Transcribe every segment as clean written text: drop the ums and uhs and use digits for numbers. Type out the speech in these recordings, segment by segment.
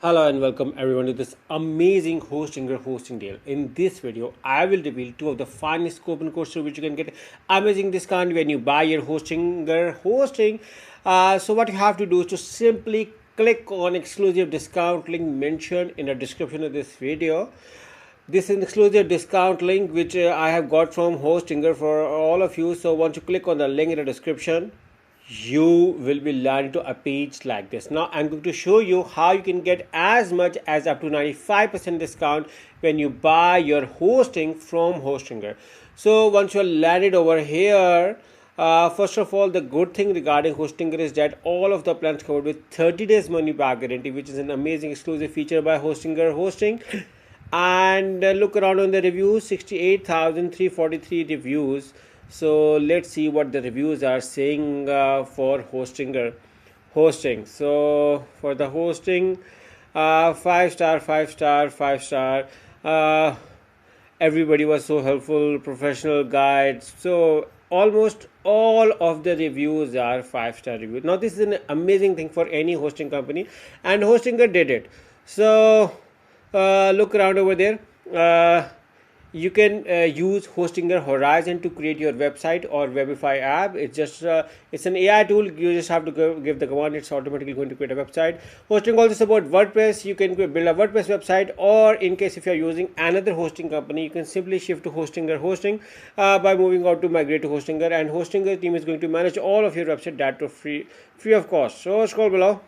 Hello and welcome everyone to this amazing hosting deal. In this video, I will reveal two of the finest coupon codes through which you can get amazing discount when you buy your hosting. So what you have to do is to simply click on exclusive discount link mentioned in the description of this video. This is an exclusive discount link which I have got from Hostinger for all of you. So once you click on the link in the description, you will be landed to a page like this. Now I'm going to show you how you can get as much as up to 95% discount when you buy your hosting from Hostinger. So once you're landed over here, first of all, the good thing regarding Hostinger is that all of the plans covered with 30 days money back guarantee, which is an amazing exclusive feature by Hostinger Hosting. And look around on the reviews, 68,343 reviews. So let's see what the reviews are saying for hosting. So for the hosting, 5 star, 5 star, 5 star. Everybody was so helpful, professional guides. So almost all of the reviews are 5 star reviews. Now this is an amazing thing for any hosting company, and Hostinger did it. So look around over there. You can use Hostinger Horizon to create your website or Webify app. It's an AI tool. You just have to give the command. It's automatically going to create a website. Hosting also support WordPress. You can build a WordPress website, or in case if you are using another hosting company, you can simply shift to Hostinger Hosting by moving out to migrate to Hostinger, and Hostinger team is going to manage all of your website data free of cost. So scroll below.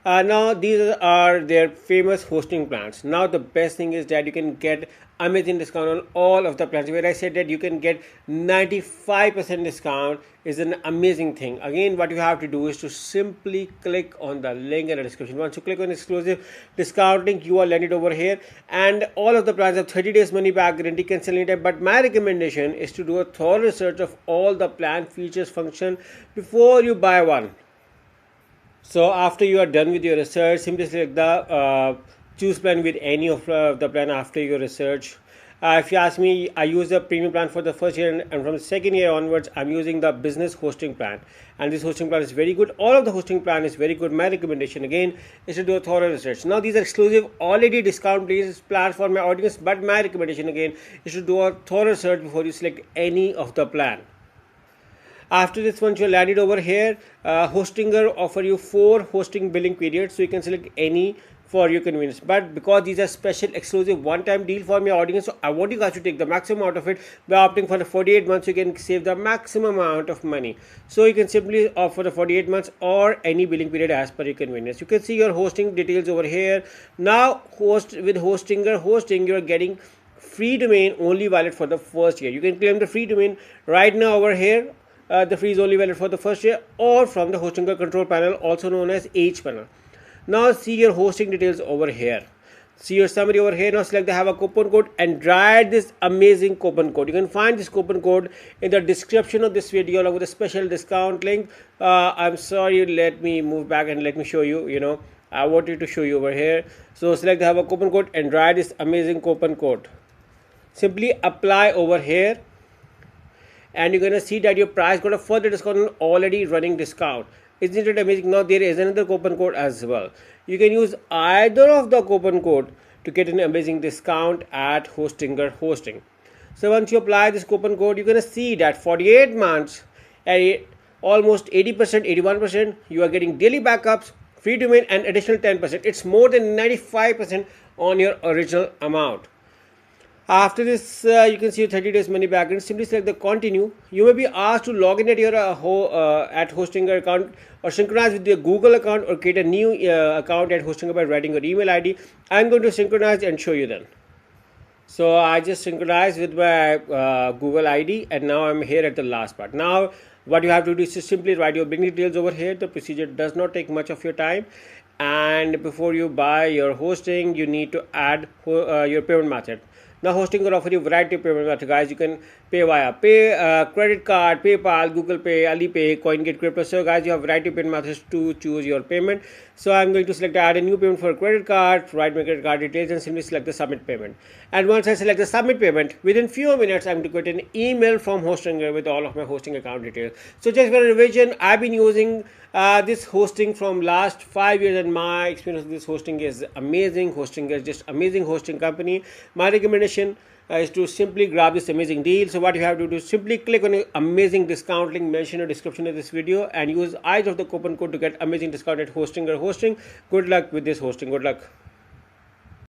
Now these are their famous hosting plans. Now the best thing is that you can get amazing discount on all of the plans. Where I said that you can get 95% discount is an amazing thing. Again, what you have to do is to simply click on the link in the description. Once you click on exclusive discount link, you are landed over here, and all of the plans have 30 days money back guarantee, cancel anytime. But my recommendation is to do a thorough research of all the plan features, function before you buy one. So after you are done with your research, simply select the choose plan with any of the plan after your research. If you ask me, I use the premium plan for the first year, and from the second year onwards, I'm using the business hosting plan. And this hosting plan is very good. All of the hosting plan is very good. My recommendation again is to do a thorough research. Now these are exclusive, already discount plans for my audience, but my recommendation again is to do a thorough research before you select any of the plan. After this, once you landed over here, Hostinger offer you 4 hosting billing periods, so you can select any for your convenience. But because these are special exclusive one-time deal for my audience, so I want you guys to take the maximum out of it. By opting for the 48 months, you can save the maximum amount of money. So you can simply opt for the 48 months or any billing period as per your convenience. You can see your hosting details over here. Now with Hostinger Hosting, you are getting free domain only valid for the first year. You can claim the free domain right now over here. The free is only valid for the first year, or from the Hostinger control panel, also known as H panel. Now see your hosting details over here. See your summary over here. Now select the have a coupon code and write this amazing coupon code. You can find this coupon code in the description of this video along with a special discount link. I'm sorry, let me move back and let me show you. I wanted to show you over here. So select the have a coupon code and write this amazing coupon code. Simply apply over here, and you're gonna see that your price got a further discount on already running discount. Isn't it amazing? Now there is another coupon code as well. You can use either of the coupon code to get an amazing discount at Hostinger Hosting. So once you apply this coupon code, you're gonna see that 48 months at almost 80%, 81%, you are getting daily backups, free domain, and additional 10%. It's more than 95% on your original amount. After this, you can see your 30 days money back, and simply select the continue. You may be asked to log in at your at Hostinger account, or synchronize with your Google account, or create a new account at Hostinger by writing your email ID. I'm going to synchronize and show you then. So I just synchronized with my Google ID, and now I'm here at the last part. Now what you have to do is just simply write your bank details over here. The procedure does not take much of your time. And before you buy your hosting, you need to add your payment method. Now hosting will offer you variety of payment methods, guys. You can pay via credit card, PayPal, Google Pay, Alipay, CoinGate Crypto. So guys, you have variety of payment methods to choose your payment. So I'm going to select add a new payment for credit card, write my credit card details, and simply select the submit payment. And once I select the submit payment, within few minutes I'm going to get an email from Hostinger with all of my hosting account details. So just for a revision, I've been using this hosting from last 5 years, and my experience with this hosting is amazing. Hosting is just amazing hosting company. My recommendation is to simply grab this amazing deal. So what you have to do is simply click on an amazing discount link mentioned in the description of this video and use eyes of the coupon code to get amazing discount at Hostinger hosting. Good luck with this hosting. Good luck.